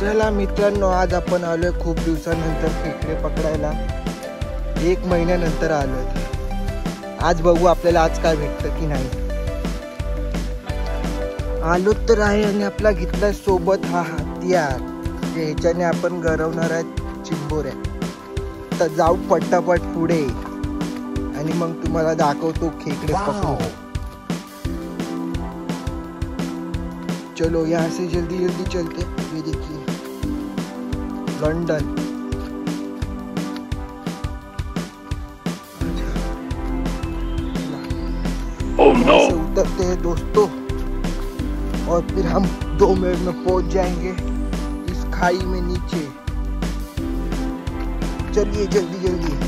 चला मित्रांनो, आज आपण आलोय खूप दिवसानंतर खेकडे पकडायला. 1 महिन्यानंतर आलोय. आज बघू आपल्याला आज काय भेटतं की नाही. आलो तर आहे आणि आपला घेतलाय सोबत हा हत्यार. ह्याच्याने आपण गरवणार आहे चिंबोऱ्या. तर जाऊ पटापट पुढे आणि मग तुम्हाला दाखवतो खेकडे पकडू. चलो यहाँ से जल्दी जल्दी चलते. ये देखिए लंदन. oh, no. से उतरते हैं दोस्तों और फिर हम 2 मिनट में पहुंच जाएंगे इस खाई में नीचे. चलिए जल्दी जल्दी.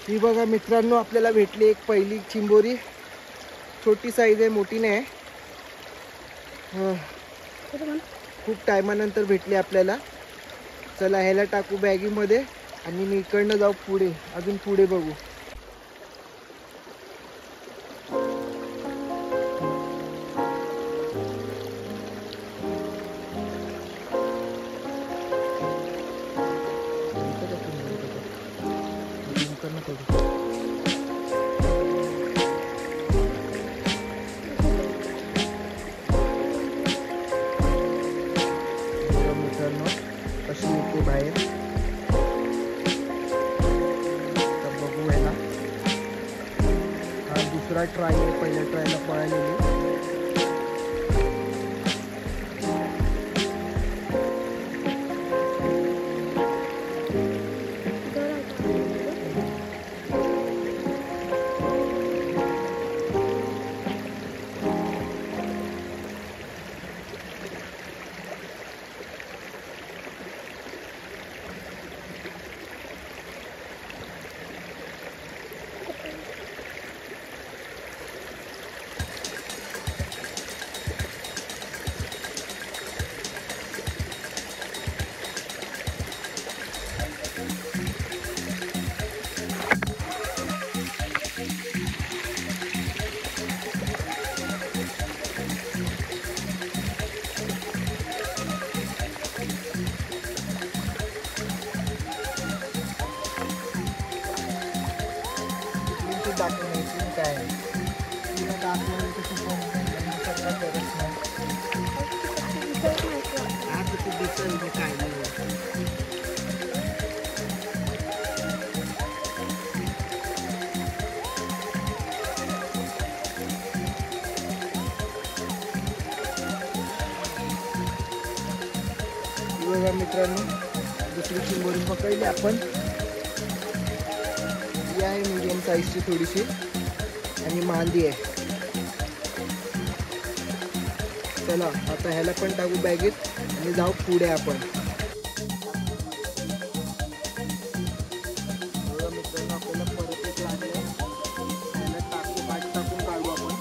ही बघा मित्रांनो, आपल्याला भेटली एक पहिली चिंबोरी. छोटी साईज आहे, मोठी नाही. खूप टायमानंतर भेटली आपल्याला. चला ह्याला टाकू बॅगीमध्ये आणि मी इकडनं जाऊ पुढे, अजून पुढे बघू. मित्रांनो कशी येते बाहेर तर बघू. याला हा दुसरा ट्राय आहे. पहिल्या ट्रायला पळालेली. दाखवण्याची काय तिला दाखवण्याची सगळ्यात गरज नाही. आज तू दिसेल काय नाही. बघा मित्रांनो, दुसरी चिंबोरी पकडली आपण. आहे मीडियम साईजची थोडीशी आणि मांदी आहे. चला आता ह्याला पण टाकू बॅगेत आणि जाऊ पुढे आपण. मित्रांनो आपल्याला परत एक लागलं. ह्याला टाकू, पाठ टाकून काढू आपण.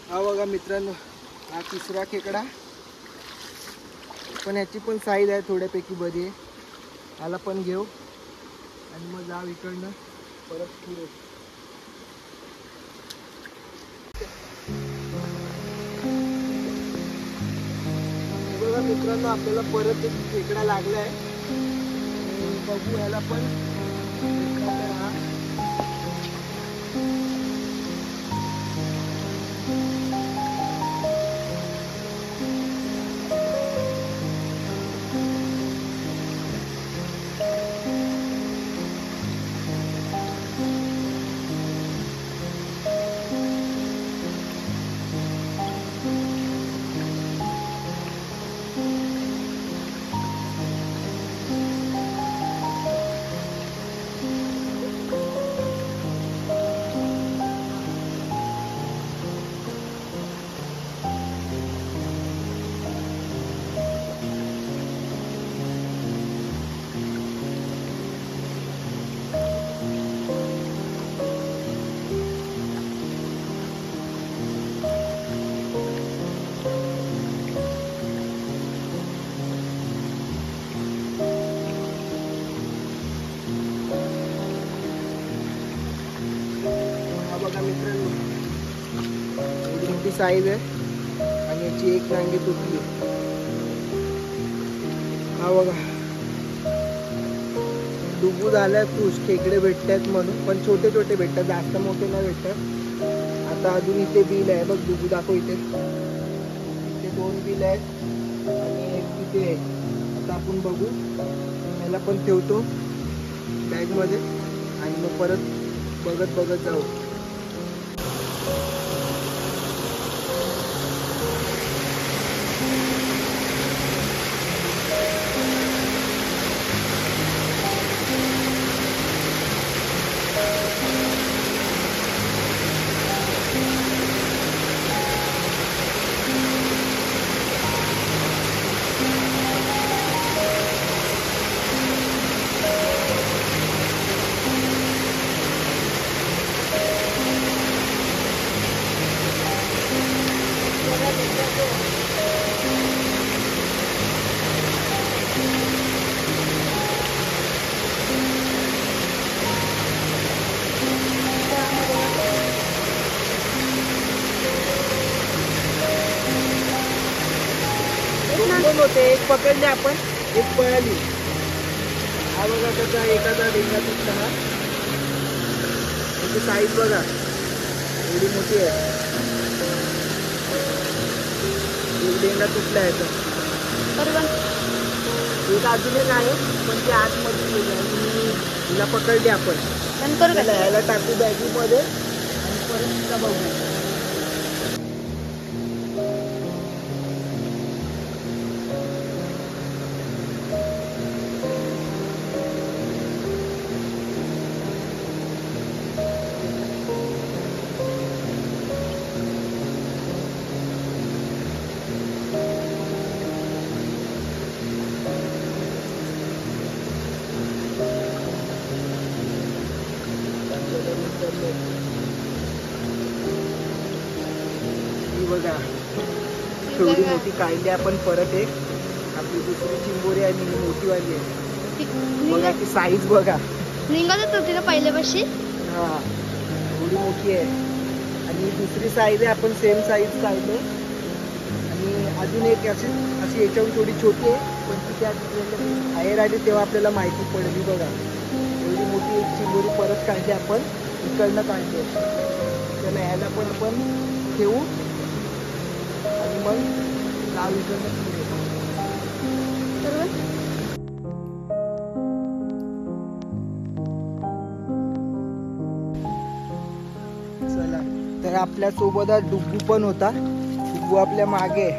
हा बघा मित्रांनो, हा तिसरा खेकडा, पण याची पण साईज आहे थोड्यापैकी बरी आहे. ह्याला पण घेऊ आणि मग जाऊ इकडनं परत पुढे. बघा मित्रांनो, आपल्याला परत एक खेकडा लागलाय. बघू ह्याला पण हा बघा मित्रांनो, एवढी मोठी साईज आहे आणि याची एक नांगी तुटली. हा बघा, डुबू झाल्या खुश, खेकडे भेटतात म्हणून, पण छोटे छोटे भेटतात, जास्त मोठे नाही भेटतात. आता अजून इथे बिल आहे बघ, डुबू दाखव इथे. इथे 2 बिल आहेत आणि एक तिथे आहे. आता आपण बघू, याला पण ठेवतो बॅग मध्ये आणि मग परत बघत जाऊ. होते, एक पकडले आपण, एक पळाली. हा बघा त्याचा एखादा डेंगा तुटला. हा त्याची साईज बघा, एवढी मोठी आहे. एक डेंगा तुटला आहे बरोबर. एक अजून एक आहे, पण ते आतमध्ये गेले आणि हिला पकडली आपण. नंतर याला टाकू बॅगी मध्ये आणि परत तिला बघू. बघा एवढी मोठी काढली आपण परत. एक आपली दुसरी चिंबोरी आणि मोठी वाली आहे बघा, ती साईज बघा. निघतच होती ना पहिल्या वर्षी. हा एवढी मोठी आहे आणि दुसरी साईज आहे, आपण सेम साईज काढले. आणि अजून एक अशी याच्यावर थोडी छोटी आहे, पण ती त्या बाहेर आली तेव्हा आपल्याला माहिती पडली. बघा एवढी मोठी एक चिंबोरी परत काढली आपण, इकडनं काढली. त्याला यायला पण आपण ठेवू आणि मग गाव इकडनं पुढे. चला, तर आपल्या सोबत डुग्गू पण होता. डुग्गू आपल्या मागे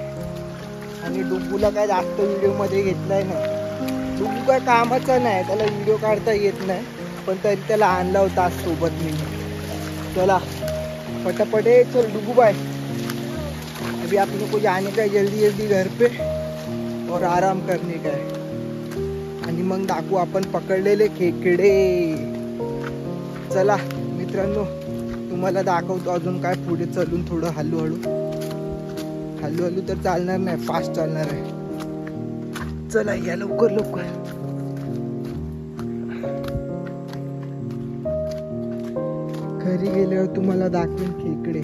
आणि डुग्गूला काय जास्त व्हिडिओ मध्ये घेतलाय नाही. डुग्गू काय कामाचा नाही, त्याला व्हिडिओ काढता येत नाही, पण तरी त्याला आणला होता आज सोबत मी. चला फटाफट चल डुग्गू बाय, अभी आप लोग को जाने का जल्दी जल्दी घर पे और आराम करने का है. आणि मग दाखवू आपण पकडलेले खेकडे. चला मित्रांनो, तुम्हाला दाखवतो अजून काय पुढे चलून थोडं हळूहळू तर चालणार नाही, फास्ट चालणार आहे. चला या लवकर लवकर. घरी गेल्यावर तुम्हाला दाखवेन खेकडे.